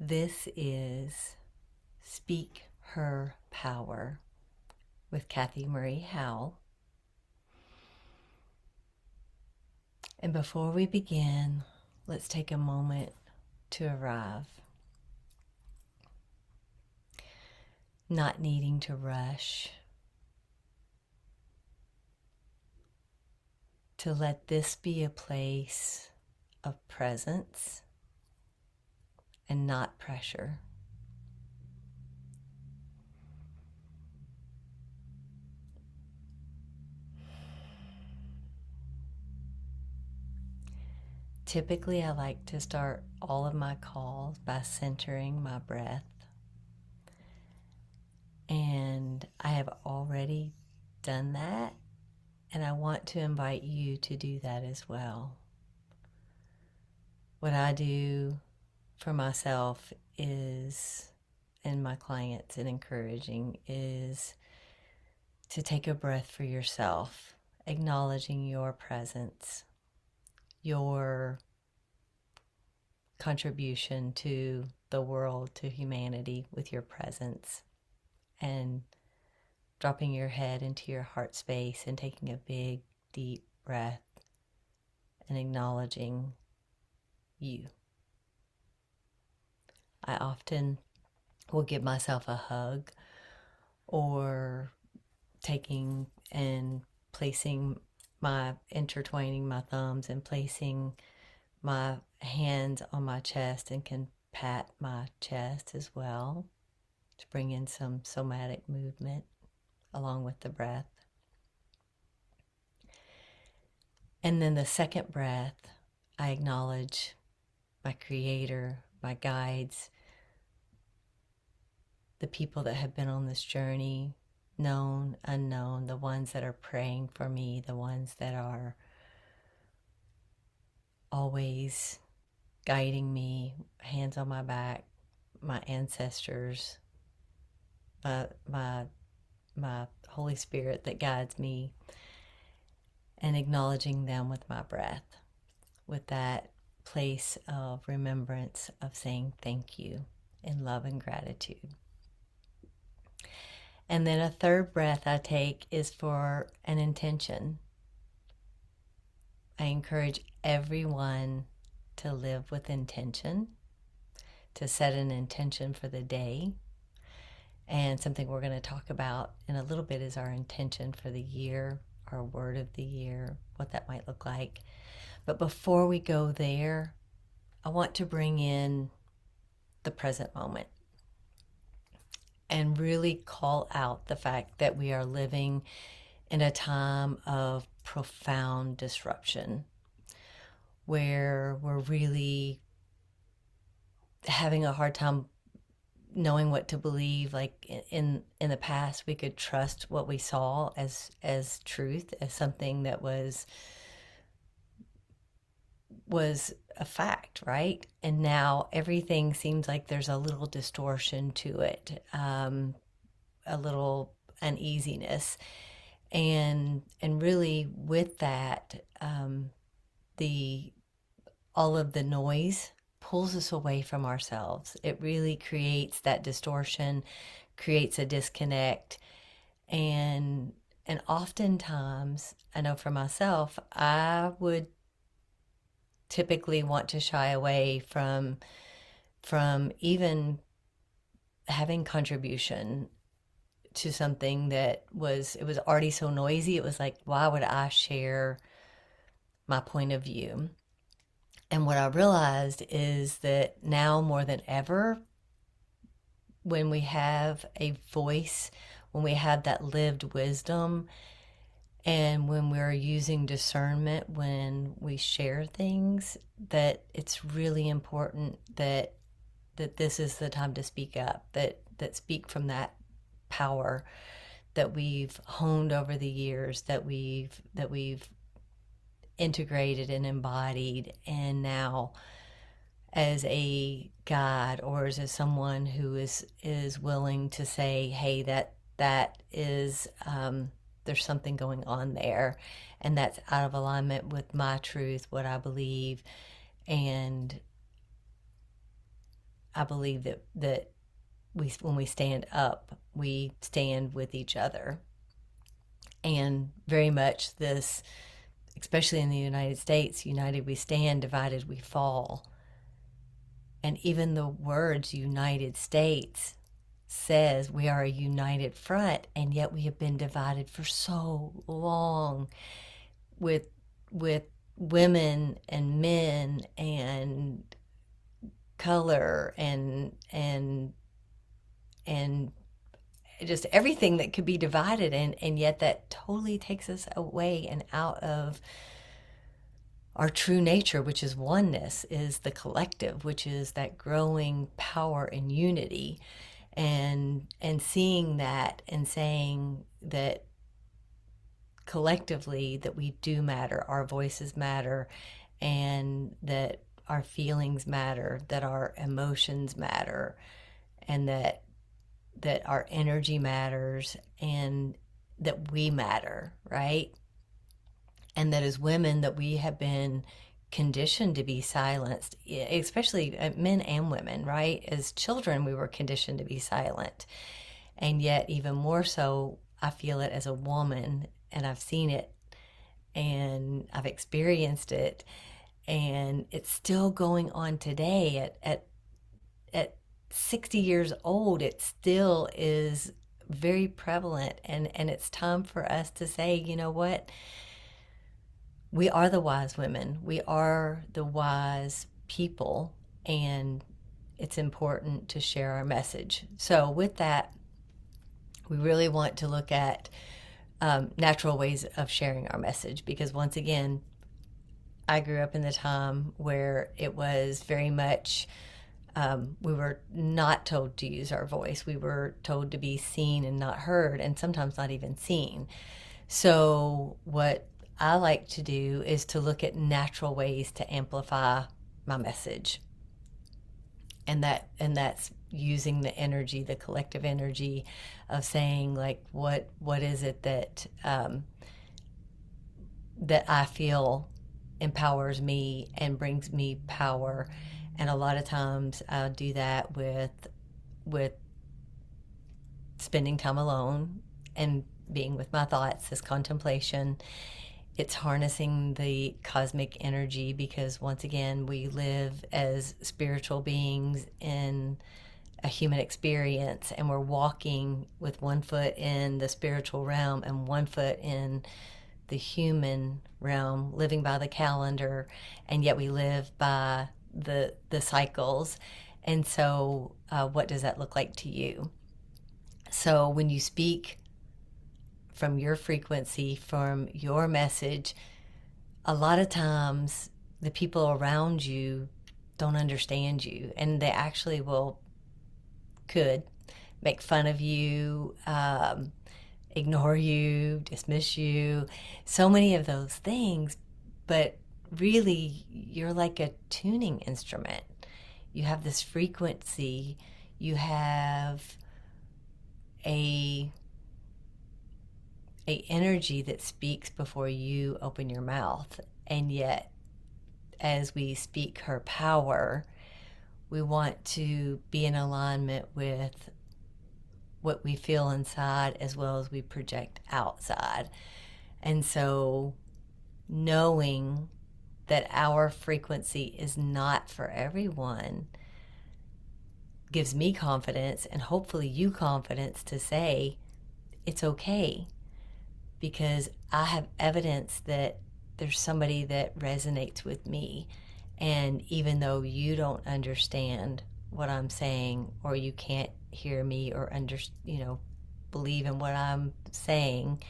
This is Speak Her Power with Marie Howell. And before we begin, let's take a moment to arrive, not needing to rush, to let this be a place of presence and not pressure. Typically, I like to start all of my calls by centering my breath. And I have already done that, and I want to invite you to do that as well. What I do for myself is, and my clients, and encouraging, is to take a breath for yourself, acknowledging your presence, your contribution to the world, to humanity with your presence, and dropping your head into your heart space and taking a big, deep breath and acknowledging you. I often will give myself a hug, or taking and placing intertwining my thumbs and placing my hands on my chest, and can pat my chest as well to bring in some somatic movement along with the breath. And then the second breath, I acknowledge my creator, my guides, the people that have been on this journey, known, unknown, the ones that are praying for me, the ones that are always guiding me, hands on my back, my ancestors, my Holy Spirit that guides me, and acknowledging them with my breath, with that place of remembrance, of saying thank you in love and gratitude. And then a third breath I take is for an intention. I encourage everyone to live with intention, to set an intention for the day. And something we're going to talk about in a little bit is our intention for the year, our word of the year, what that might look like. But before we go there, I want to bring in the present moment and really call out the fact that we are living in a time of profound disruption, where we're really having a hard time knowing what to believe. Like in the past, we could trust what we saw as truth, as something that was a fact, right? And now everything seems like there's a little distortion to it, a little uneasiness, and really with that, the all of the noise pulls us away from ourselves. It really creates that distortion, creates a disconnect, and oftentimes, I know for myself, I would typically want to shy away from even having contribution to something that it was already so noisy. It was like, why would I share my point of view? And what I realized is that now more than ever, when we have a voice, when we have that lived wisdom, and when we're using discernment, when we share things, that it's really important that this is the time to speak up, that speak from that power that we've honed over the years, that we've integrated and embodied, and now as a guide, or as someone who is willing to say, hey, that is there's something going on there, and that's out of alignment with my truth, what I believe. And I believe that when we stand up, we stand with each other. And very much this, especially in the United States, united we stand, divided we fall. And even the words United States says we are a united front, and yet we have been divided for so long with with women and men and color and just everything that could be divided, and yet that totally takes us away and out of our true nature, which is oneness, is the collective, which is that growing power and unity, and seeing that and saying that collectively that we do matter, our voices matter, and that our feelings matter, that our emotions matter, and that our energy matters, and that we matter, right? And that as women that we have been conditioned to be silenced, especially men and women, right? As children we were conditioned to be silent, and yet even more so I feel it as a woman, and I've seen it and I've experienced it, and it's still going on today at 60 years old. It still is very prevalent, and it's time for us to say, you know what, we are the wise women, we are the wise people, and it's important to share our message. So with that, we really want to look at natural ways of sharing our message, because once again, I grew up in the time where it was very much we were not told to use our voice. We were told to be seen and not heard, and sometimes not even seen. So what I like to do is to look at natural ways to amplify my message, and that's using the energy, the collective energy of saying, like, what is it that I feel empowers me and brings me power. And a lot of times I'll do that with spending time alone and being with my thoughts, this contemplation. It's harnessing the cosmic energy, because once again we live as spiritual beings in a human experience, and we're walking with one foot in the spiritual realm and one foot in the human realm, living by the calendar, and yet we live by the cycles. And so what does that look like to you? So when you speak from your frequency, from your message, a lot of times the people around you don't understand you, and they actually could make fun of you, ignore you, dismiss you, so many of those things. But really, you're like a tuning instrument. You have this frequency, you have a energy that speaks before you open your mouth. And yet, as we speak her power, we want to be in alignment with what we feel inside as well as we project outside. And so knowing that our frequency is not for everyone gives me confidence, and hopefully you confidence, to say it's okay, because I have evidence that there's somebody that resonates with me. And even though you don't understand what I'm saying, or you can't hear me or believe in what I'm saying,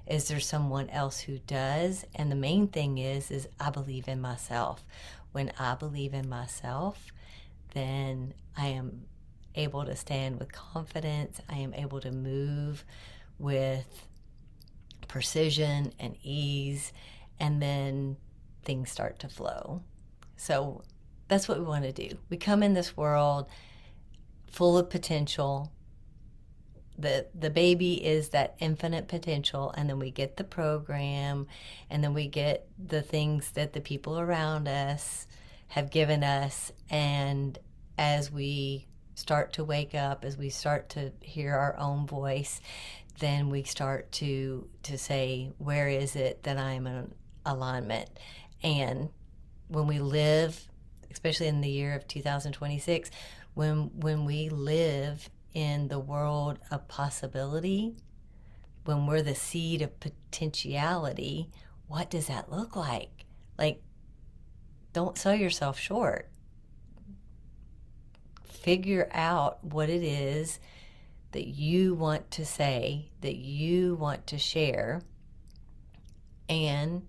is there someone else who does? And the main thing is I believe in myself. When I believe in myself, then I am able to stand with confidence. I am able to move with precision and ease, and then things start to flow. So that's what we want to do. We come in this world full of potential. The baby is that infinite potential, and then we get the program, and then we get the things that the people around us have given us, and as we start to wake up, as we start to hear our own voice, then we start to say, where is it that I'm in alignment? And when we live, especially in the year of 2026, when we live in the world of possibility, when we're the seed of potentiality, what does that look like? Like, don't sell yourself short. Figure out what it is that you want to say, that you want to share. And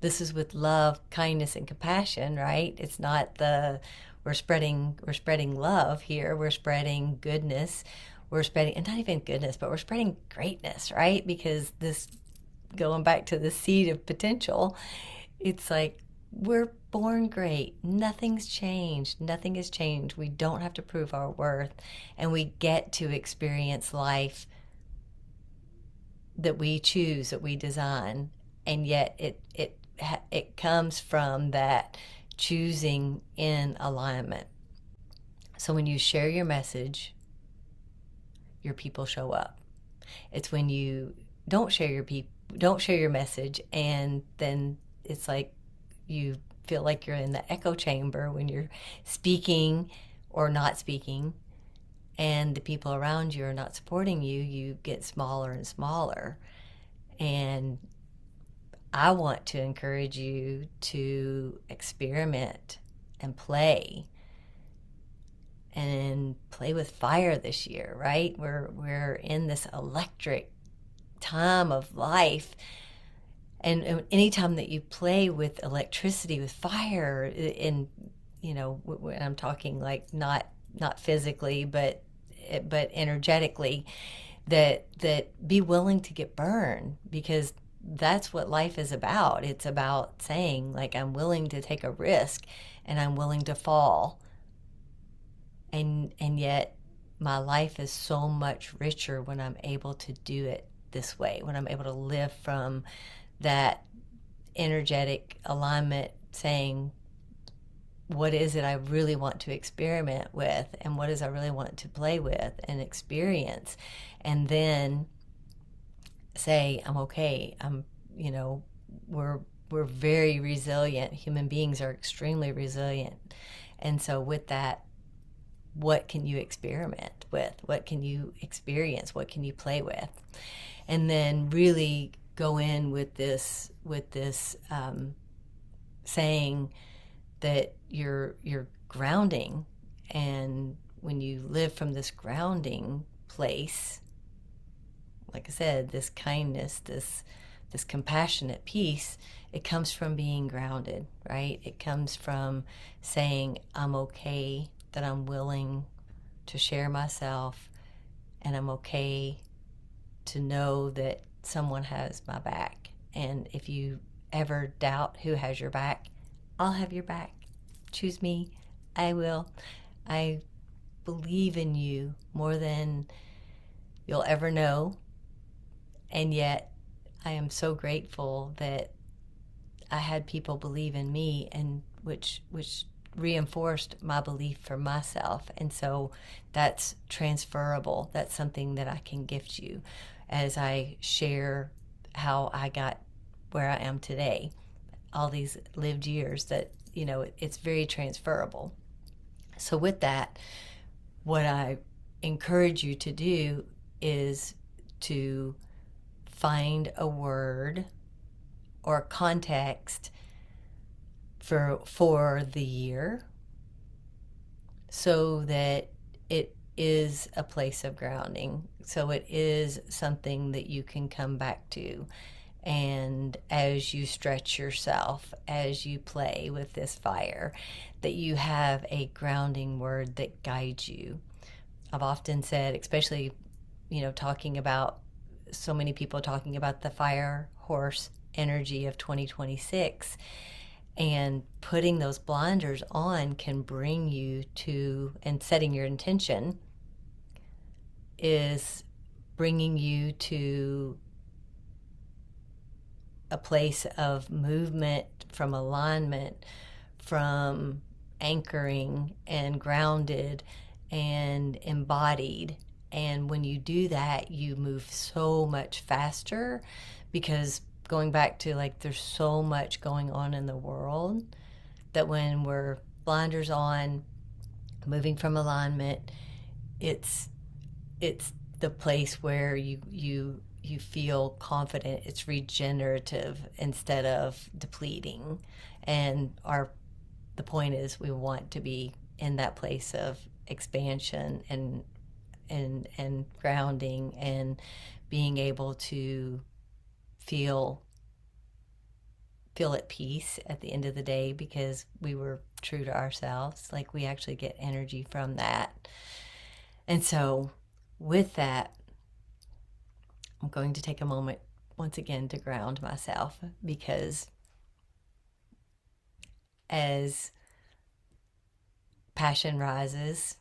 this is with love, kindness, and compassion, right? It's not the we're spreading love here. We're spreading goodness. We're spreading, and not even goodness, but we're spreading greatness, right? Because this, going back to the seed of potential, it's like we're born great. Nothing's changed. Nothing has changed. We don't have to prove our worth, and we get to experience life that we choose, that we design, and yet it comes from that choosing in alignment. So when you share your message, your people show up. It's when you don't share your message, and then it's like you feel like you're in the echo chamber when you're speaking or not speaking, and the people around you are not supporting you. You get smaller and smaller. And I want to encourage you to experiment and play with fire this year, right? We're in this electric time of life, and anytime that you play with electricity, with fire, and when I'm talking like not physically, but energetically, that be willing to get burned, because that's what life is about. It's about saying, like, I'm willing to take a risk, and I'm willing to fall, and yet my life is so much richer when I'm able to do it this way, when I'm able to live from that energetic alignment, saying, what is it I really want to experiment with, and what is I really want to play with and experience, and then say, I'm okay. We're very resilient. Human beings are extremely resilient. And so with that, what can you experiment with? What can you experience? What can you play with? And then really go in with this saying that you're grounding, and when you live from this grounding place, like I said, this kindness, this compassionate peace, it comes from being grounded, right? It comes from saying, I'm okay, that I'm willing to share myself, and I'm okay to know that someone has my back. And if you ever doubt who has your back, I'll have your back. Choose me. I will. I believe in you more than you'll ever know. And yet, I am so grateful that I had people believe in me, and which reinforced my belief for myself. And so that's transferable. That's something that I can gift you as I share how I got where I am today, all these lived years, that it's very transferable. So with that, what I encourage you to do is to find a word or context for the year, so that it is a place of grounding, so it is something that you can come back to. And as you stretch yourself, as you play with this fire, that you have a grounding word that guides you. I've often said, especially talking about, so many people talking about the fire horse energy of 2026, and putting those blinders on can bring you to, and setting your intention is bringing you to a place of movement, from alignment, from anchoring and grounded and embodied. And when you do that, you move so much faster because going back to like there's so much going on in the world that when we're blinders on, moving from alignment, it's it's the place where you feel confident. It's regenerative instead of depleting. And our the point is we want to be in that place of expansion and grounding and being able to feel feel at peace at the end of the day because we were true to ourselves. Like we actually get energy from that. And so with that, I'm going to take a moment once again to ground myself because as passion rises,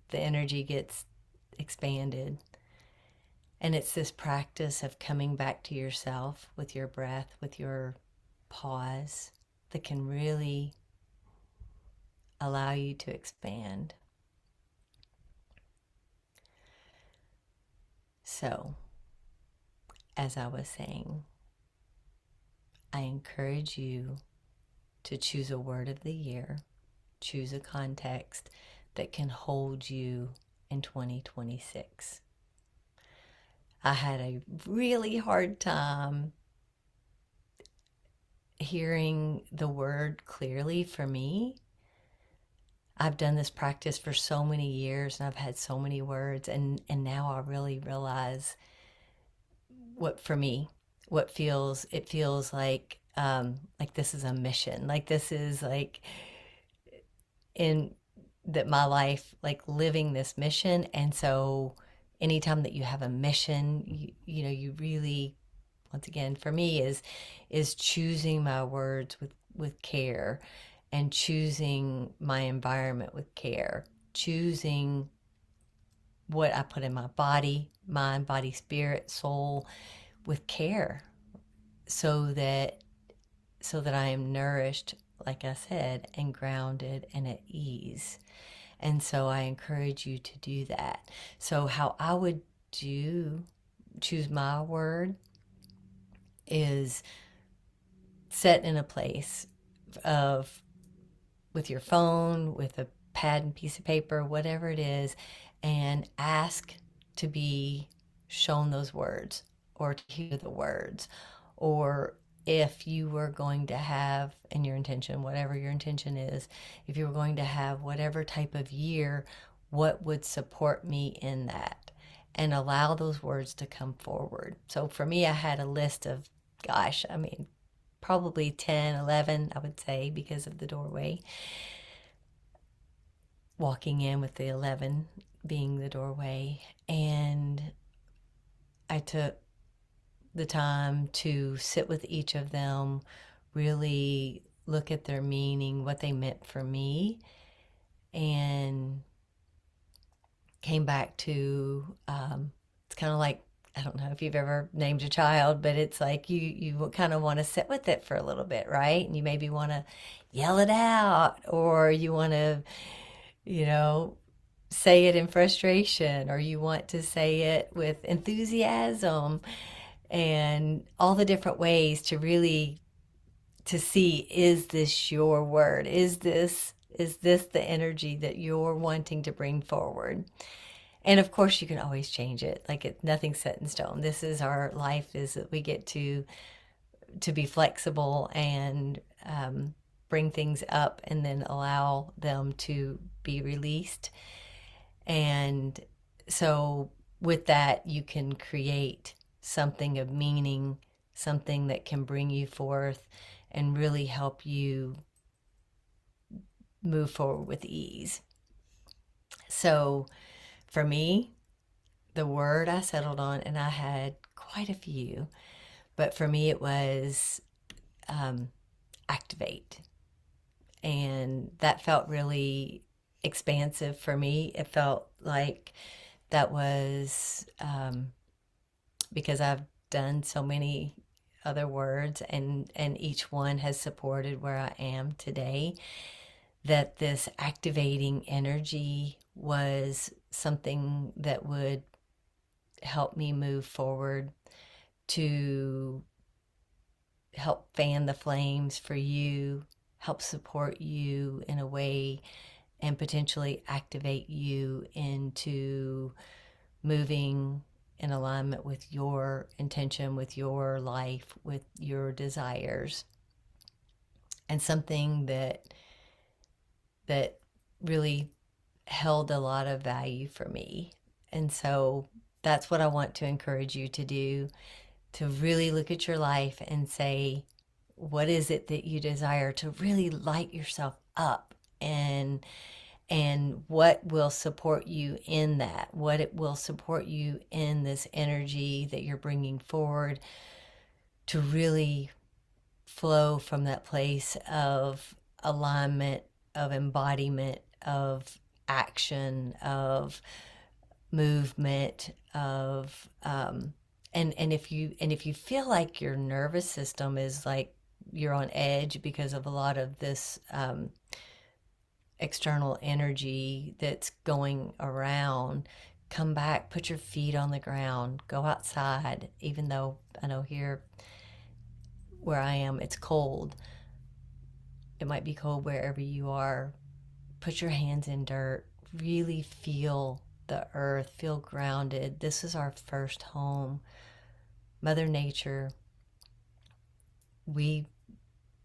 the energy gets expanded. And it's this practice of coming back to yourself with your breath, with your pause, that can really allow you to expand. So, as I was saying, I encourage you to choose a word of the year, choose a context that can hold you in 2026. I had a really hard time hearing the word clearly for me. I've done this practice for so many years and I've had so many words, and now I really realize what for me, what feels it feels like this is a mission. Like this is like in that my life, like living this mission. And so anytime that you have a mission, you know, you really, once again, for me is choosing my words with care and choosing my environment with care, choosing what I put in my body, mind, body, spirit, soul with care so that I am nourished, like I said, and grounded and at ease. And so I encourage you to do that. So how I would choose my word is set in a place of with your phone, with a pad and piece of paper, whatever it is, and ask to be shown those words or to hear the words. Or if you were going to have, in your intention, whatever your intention is, if you were going to have whatever type of year, what would support me in that? And allow those words to come forward. So for me, I had a list of, gosh, I mean, probably 10, 11, I would say, because of the doorway. Walking in with the 11 being the doorway. And I took the time to sit with each of them, really look at their meaning, what they meant for me, and came back to it's kind of like, I don't know if you've ever named a child, but it's like you kind of want to sit with it for a little bit, right? And you maybe want to yell it out, or you want to, you know, say it in frustration, or you want to say it with enthusiasm, and all the different ways to really to see, is this your word? Is this the energy that you're wanting to bring forward? And of course you can always change it. Like nothing's set in stone. This is our life, is that we get to be flexible and bring things up and then allow them to be released. And so with that, you can create something of meaning, something that can bring you forth and really help you move forward with ease. So for me, the word I settled on, and I had quite a few, but for me it was activate. And that felt really expansive for me. It felt like that was because I've done so many other words, and each one has supported where I am today, that this activating energy was something that would help me move forward to help fan the flames for you, help support you in a way, and potentially activate you into moving in alignment with your intention, with your life, with your desires. And something that really held a lot of value for me. And so that's what I want to encourage you to do, to really look at your life and say, what is it that you desire, to really light yourself up, and what will support you in that, what it will support you in this energy that you're bringing forward, to really flow from that place of alignment, of embodiment, of action, of movement, of and if you feel like your nervous system is like you're on edge because of a lot of this external energy that's going around, come back, put your feet on the ground, go outside. Even though I know here where I am it's cold, it might be cold wherever you are. Put your hands in dirt, really feel the earth, feel grounded. This is our first home. Mother Nature, we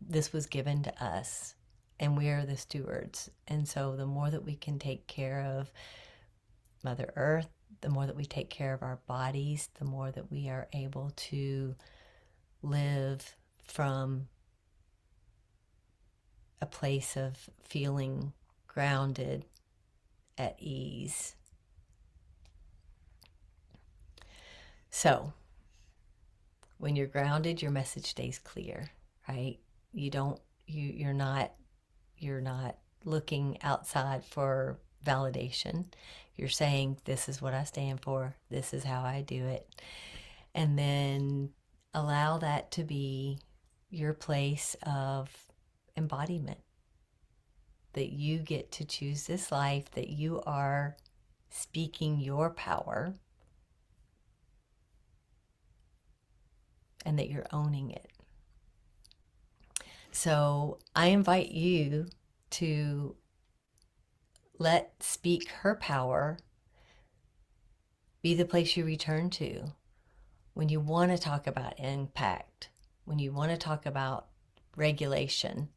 this was given to us, and we are the stewards. And so the more that we can take care of Mother Earth, the more that we take care of our bodies, the more that we are able to live from a place of feeling grounded, at ease. So when you're grounded, your message stays clear, right? You're not looking outside for validation. You're saying, this is what I stand for, this is how I do it. And then allow that to be your place of embodiment, that you get to choose this life, that you are speaking your power, and that you're owning it. So I invite you to let Speak Her Power be the place you return to when you want to talk about impact, when you want to talk about regulation,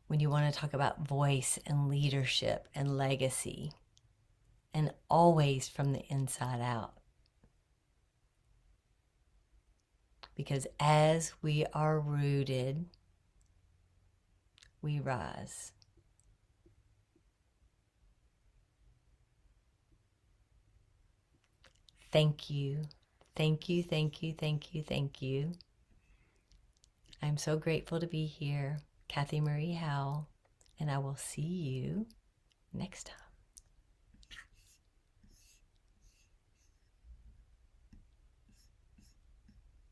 when you want to talk about voice and leadership and legacy, and always from the inside out. Because as we are rooted, we rise. Thank you. Thank you, thank you, thank you, thank you. I'm so grateful to be here. Kathy Marie Howell, and I will see you next time.